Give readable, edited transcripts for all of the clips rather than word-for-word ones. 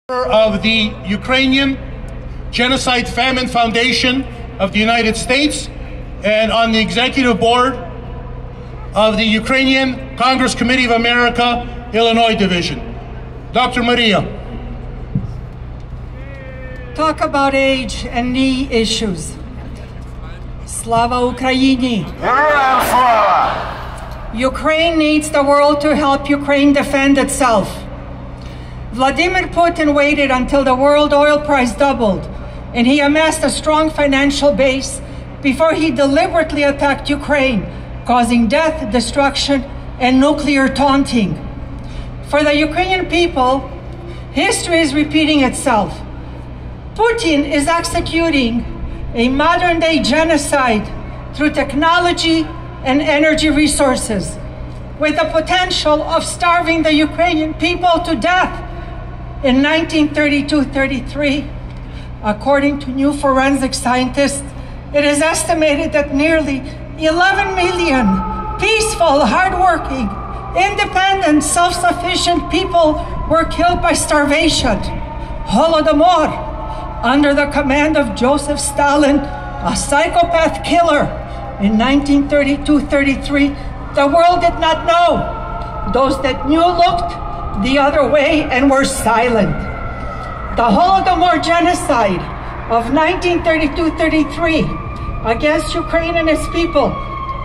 Of the Ukrainian Genocide Famine Foundation of the United States and on the executive board of the Ukrainian Congress Committee of America, Illinois Division. Dr. Maria. Talk about age and knee issues. Slava Ukraini. Ukraine needs the world to help Ukraine defend itself. Vladimir Putin waited until the world oil price doubled and he amassed a strong financial base before he deliberately attacked Ukraine, causing death, destruction, and nuclear taunting. For the Ukrainian people, history is repeating itself. Putin is executing a modern-day genocide through technology and energy resources, with the potential of starving the Ukrainian people to death. In 1932-33, according to new forensic scientists, it is estimated that nearly 11 million peaceful, hardworking, independent, self-sufficient people were killed by starvation. Holodomor, under the command of Joseph Stalin, a psychopath killer. In 1932-33, the world did not know. Those that knew looked the other way and were silent. The Holodomor genocide of 1932-33 against Ukraine and its people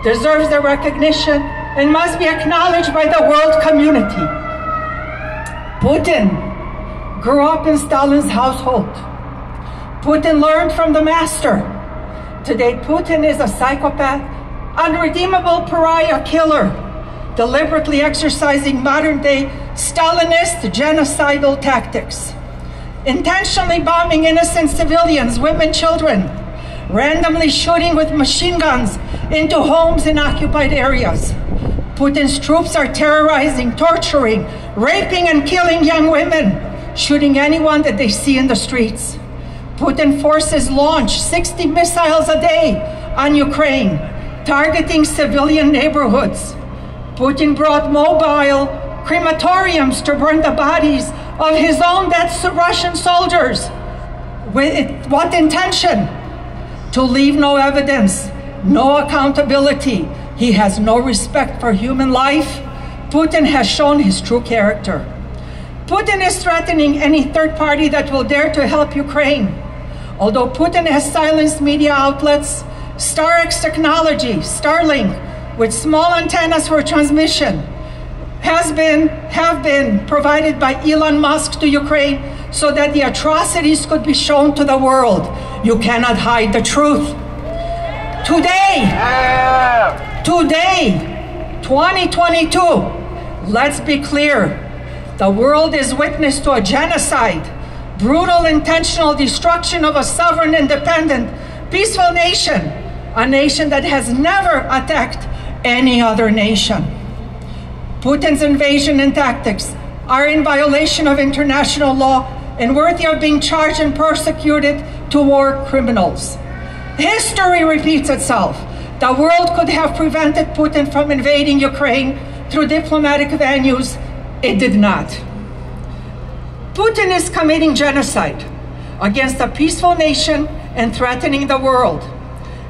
deserves the recognition and must be acknowledged by the world community. Putin grew up in Stalin's household. Putin learned from the master. Today, Putin is a psychopath, unredeemable pariah killer, deliberately exercising modern-day Stalinist genocidal tactics, intentionally bombing innocent civilians, women, children, randomly shooting with machine guns into homes in occupied areas. Putin's troops are terrorizing, torturing, raping, and killing young women, shooting anyone that they see in the streets. Putin forces launch 60 missiles a day on Ukraine, targeting civilian neighborhoods. Putin brought mobile crematoriums to burn the bodies of his own dead Russian soldiers. With what intention? To leave no evidence, no accountability. He has no respect for human life. Putin has shown his true character. Putin is threatening any third party that will dare to help Ukraine. Although Putin has silenced media outlets, StarX technology, Starlink, with small antennas for transmission, have been provided by Elon Musk to Ukraine so that the atrocities could be shown to the world. You cannot hide the truth. Today, 2022, let's be clear. The world is witness to a genocide, brutal, intentional destruction of a sovereign, independent, peaceful nation, a nation that has never attacked any other nation. Putin's invasion and tactics are in violation of international law and worthy of being charged and persecuted to war criminals. History repeats itself. The world could have prevented Putin from invading Ukraine through diplomatic venues. It did not. Putin is committing genocide against a peaceful nation and threatening the world.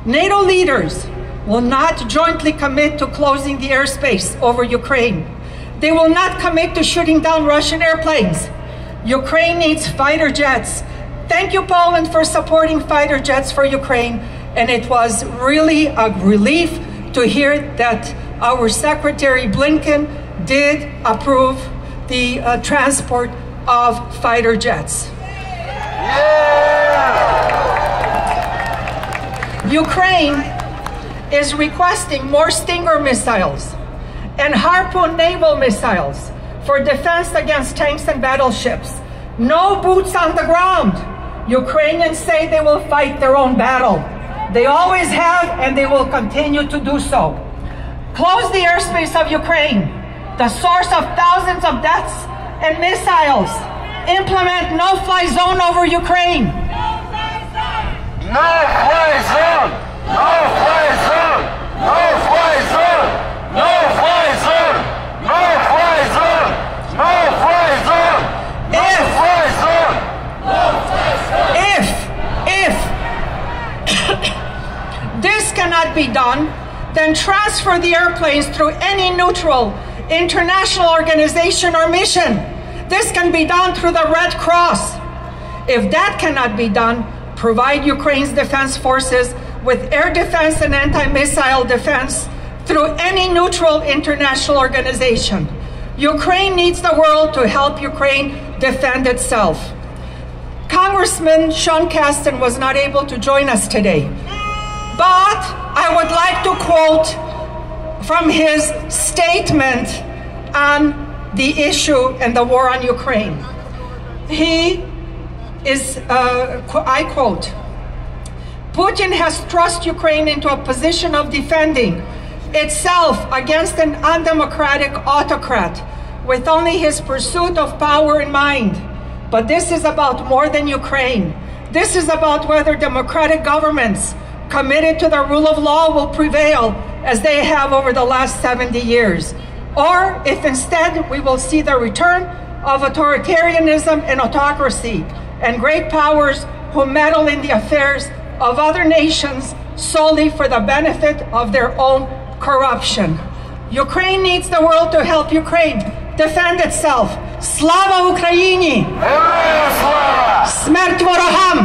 NATO leaders will not jointly commit to closing the airspace over Ukraine. They will not commit to shooting down Russian airplanes. Ukraine needs fighter jets. Thank you, Poland, for supporting fighter jets for Ukraine. And it was really a relief to hear that our Secretary Blinken did approve the transport of fighter jets. Yeah! Ukraine is requesting more Stinger missiles and Harpoon naval missiles for defense against tanks and battleships. No boots on the ground. Ukrainians say they will fight their own battle. They always have, and they will continue to do so. Close the airspace of Ukraine, the source of thousands of deaths and missiles. Implement no-fly zone over Ukraine. No-fly zone! No-fly zone! No-fly zone! No-fly zone! No-fly zone! No-fly zone! No-fly zone! be done, then transfer the airplanes through any neutral international organization or mission. This can be done through the Red Cross. If that cannot be done, provide Ukraine's defense forces with air defense and anti-missile defense through any neutral international organization. Ukraine needs the world to help Ukraine defend itself. Congressman Sean Casten was not able to join us today, but I would like to quote from his statement on the issue and the war on Ukraine. He is, I quote, "Putin has thrust Ukraine into a position of defending itself against an undemocratic autocrat with only his pursuit of power in mind. But this is about more than Ukraine. This is about whether democratic governments committed to the rule of law will prevail as they have over the last 70 years, or if instead we will see the return of authoritarianism and autocracy and great powers who meddle in the affairs of other nations solely for the benefit of their own corruption. Ukraine needs the world to help Ukraine defend itself. Slava Ukraini! Smert ворогам!